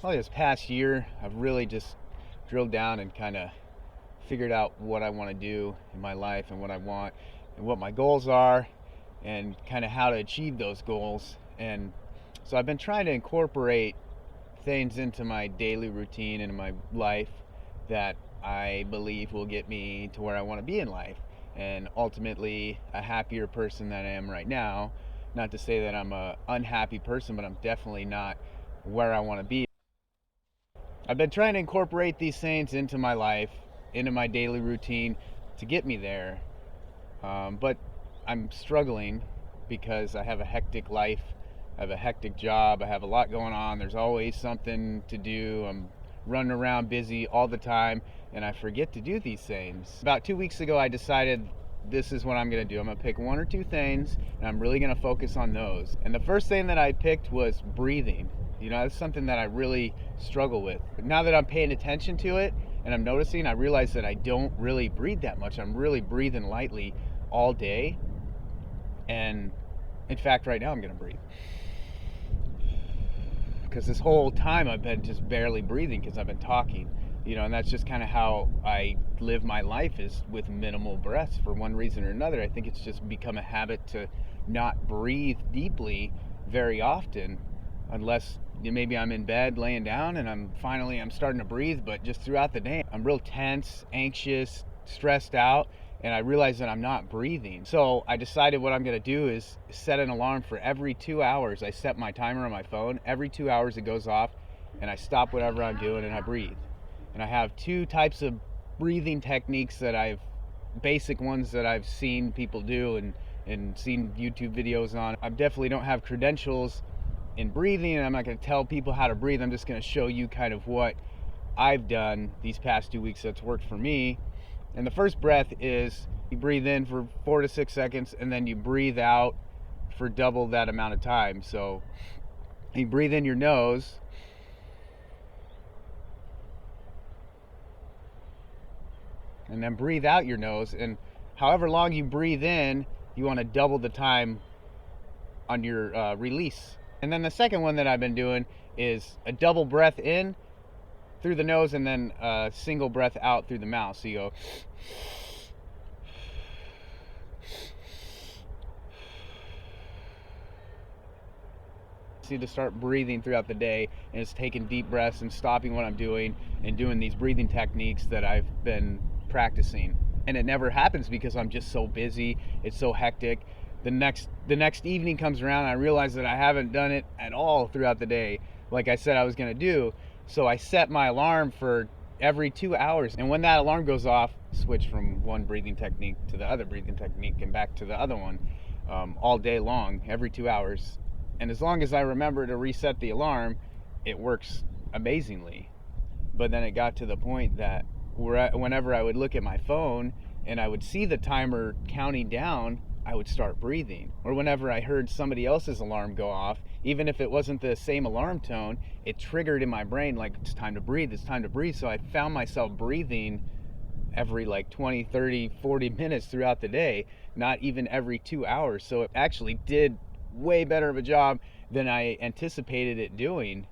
Probably this past year, I've really just drilled down and kind of figured out what I want to do in my life and what I want and what my goals are and kind of how to achieve those goals. And so I've been trying to incorporate things into my daily routine and in my life that I believe will get me to where I want to be in life and ultimately a happier person than I am right now. Not to say that I'm a unhappy person, but I'm definitely not where I want to be. I've been trying to incorporate these things into my life, into my daily routine to get me there. But I'm struggling because I have a hectic life. I have a hectic job. I have a lot going on. There's always something to do. I'm running around busy all the time and I forget to do these things. About 2 weeks ago, I decided this is what I'm going to do. I'm going to pick one or two things and I'm really going to focus on those. And the first thing that I picked was breathing. That's something that I really struggle with. But now that I'm paying attention to it and I'm noticing, I realize that I don't really breathe that much. I'm really breathing lightly all day. And in fact, right now I'm going to breathe. Because this whole time I've been just barely breathing because I've been talking, and that's just kind of how I live my life, is with minimal breaths for one reason or another. I think it's just become a habit to not breathe deeply very often, unless maybe I'm in bed laying down and I'm starting to breathe, but just throughout the day I'm real tense, anxious, stressed out, and I realize that I'm not breathing. So I decided what I'm going to do is set an alarm for every 2 hours. I set my timer on my phone. Every 2 hours it goes off and I stop whatever I'm doing and I breathe. And I have two types of breathing techniques basic ones that I've seen people do and seen YouTube videos on. I definitely don't have credentials in breathing, and I'm not going to tell people how to breathe. I'm just going to show you kind of what I've done these past 2 weeks that's worked for me. And the first breath is you breathe in for 4 to 6 seconds and then you breathe out for double that amount of time. So you breathe in your nose and then breathe out your nose, and however long you breathe in, you want to double the time on your release. And then the second one that I've been doing is a double breath in through the nose and then a single breath out through the mouth. So you go to start breathing throughout the day, and it's taking deep breaths and stopping what I'm doing and doing these breathing techniques that I've been practicing. And it never happens because I'm just so busy. It's so hectic. The next evening comes around and I realize that I haven't done it at all throughout the day like I said I was going to do. So I set my alarm for every 2 hours, and when that alarm goes off, switch from one breathing technique to the other breathing technique and back to the other one, all day long, every 2 hours. And as long as I remember to reset the alarm, it works amazingly. But then it got to the point that whenever I would look at my phone and I would see the timer counting down, I would start breathing. Or whenever I heard somebody else's alarm go off, even if it wasn't the same alarm tone, it triggered in my brain like, it's time to breathe, it's time to breathe. So I found myself breathing every 20, 30, 40 minutes throughout the day, not even every 2 hours. So it actually did way better of a job than I anticipated it doing.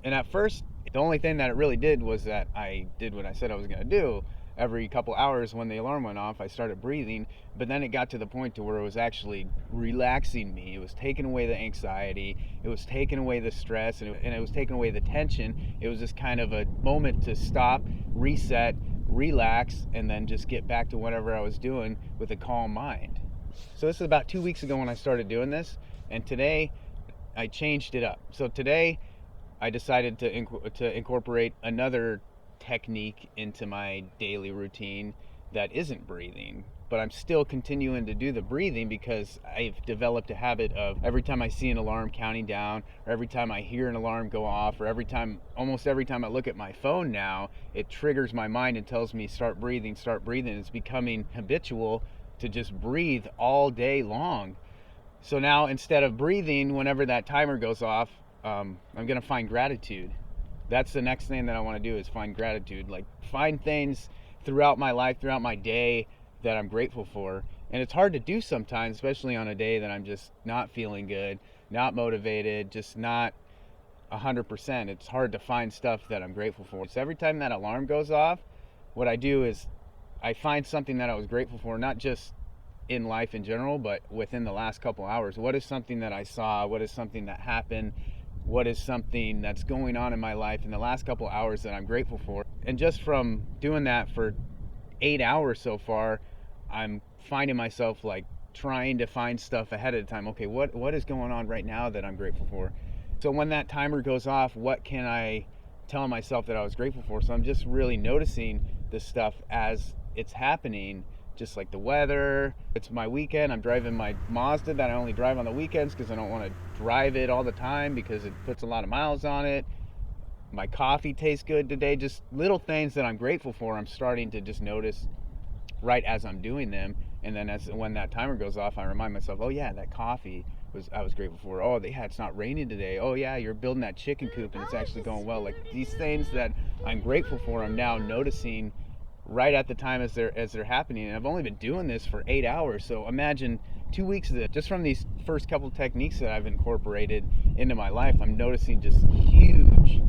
And at first, the only thing that it really did was that I did what I said I was going to do. Every couple hours when the alarm went off, I started breathing, but then it got to the point to where it was actually relaxing me. It was taking away the anxiety, it was taking away the stress, and it was taking away the tension. It was just kind of a moment to stop, reset, relax, and then just get back to whatever I was doing with a calm mind. So this is about 2 weeks ago when I started doing this, and today I changed it up. So today I decided to incorporate another technique into my daily routine that isn't breathing, but I'm still continuing to do the breathing because I've developed a habit of every time I see an alarm counting down, or every time I hear an alarm go off, or almost every time I look at my phone now, it triggers my mind and tells me start breathing, start breathing. It's becoming habitual to just breathe all day long. So now instead of breathing whenever that timer goes off, I'm going to find gratitude. That's the next thing that I want to do, is find gratitude. Find things throughout my life, throughout my day, that I'm grateful for. And it's hard to do sometimes, especially on a day that I'm just not feeling good, not motivated, just not 100%. It's hard to find stuff that I'm grateful for. So every time that alarm goes off, what I do is I find something that I was grateful for, not just in life in general, but within the last couple hours. What is something that I saw? What is something that happened? What is something that's going on in my life in the last couple hours that I'm grateful for? And just from doing that for 8 hours so far, I'm finding myself like trying to find stuff ahead of time. Okay, what is going on right now that I'm grateful for? So when that timer goes off, what can I tell myself that I was grateful for? So I'm just really noticing this stuff as it's happening, just like the weather. It's my weekend. I'm driving my Mazda that I only drive on the weekends because I don't want to drive it all the time because it puts a lot of miles on it. My coffee tastes good today. Just little things that I'm grateful for, I'm starting to just notice right as I'm doing them. And then when that timer goes off, I remind myself, oh yeah, that coffee I was grateful for. Oh yeah, it's not raining today. Oh yeah, you're building that chicken coop and it's actually going well. Like these things that I'm grateful for, I'm now noticing right at the time as they're happening. And I've only been doing this for 8 hours. So imagine 2 weeks of it. Just from these first couple techniques that I've incorporated into my life, I'm noticing just huge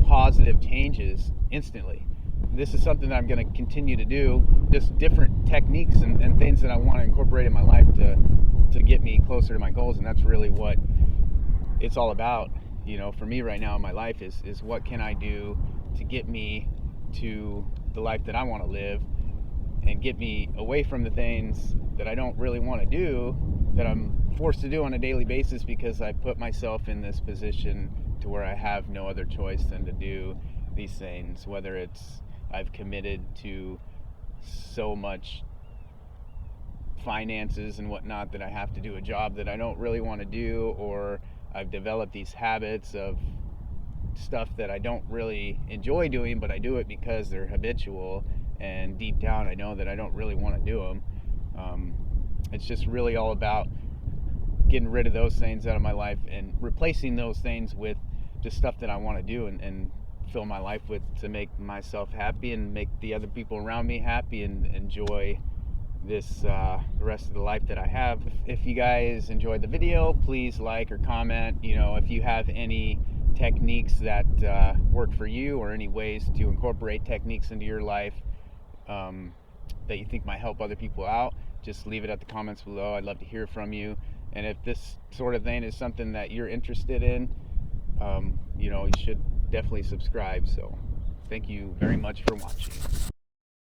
positive changes instantly. This is something that I'm going to continue to do, just different techniques and things that I want to incorporate in my life to get me closer to my goals. And that's really what it's all about, for me right now in my life is what can I do to get me to the life that I want to live and get me away from the things that I don't really want to do, that I'm forced to do on a daily basis because I put myself in this position to where I have no other choice than to do these things, whether it's I've committed to so much finances and whatnot that I have to do a job that I don't really want to do, or I've developed these habits of stuff that I don't really enjoy doing, but I do it because they're habitual, and deep down I know that I don't really want to do them. It's just really all about getting rid of those things out of my life and replacing those things with just stuff that I want to do and fill my life with, to make myself happy and make the other people around me happy and enjoy this the rest of the life that I have. If you guys enjoyed the video, please like or comment. If you have any techniques that work for you, or any ways to incorporate techniques into your life that you think might help other people out, just leave it at the comments below. I'd love to hear from you. And if this sort of thing is something that you're interested in, you should definitely subscribe. So thank you very much for watching.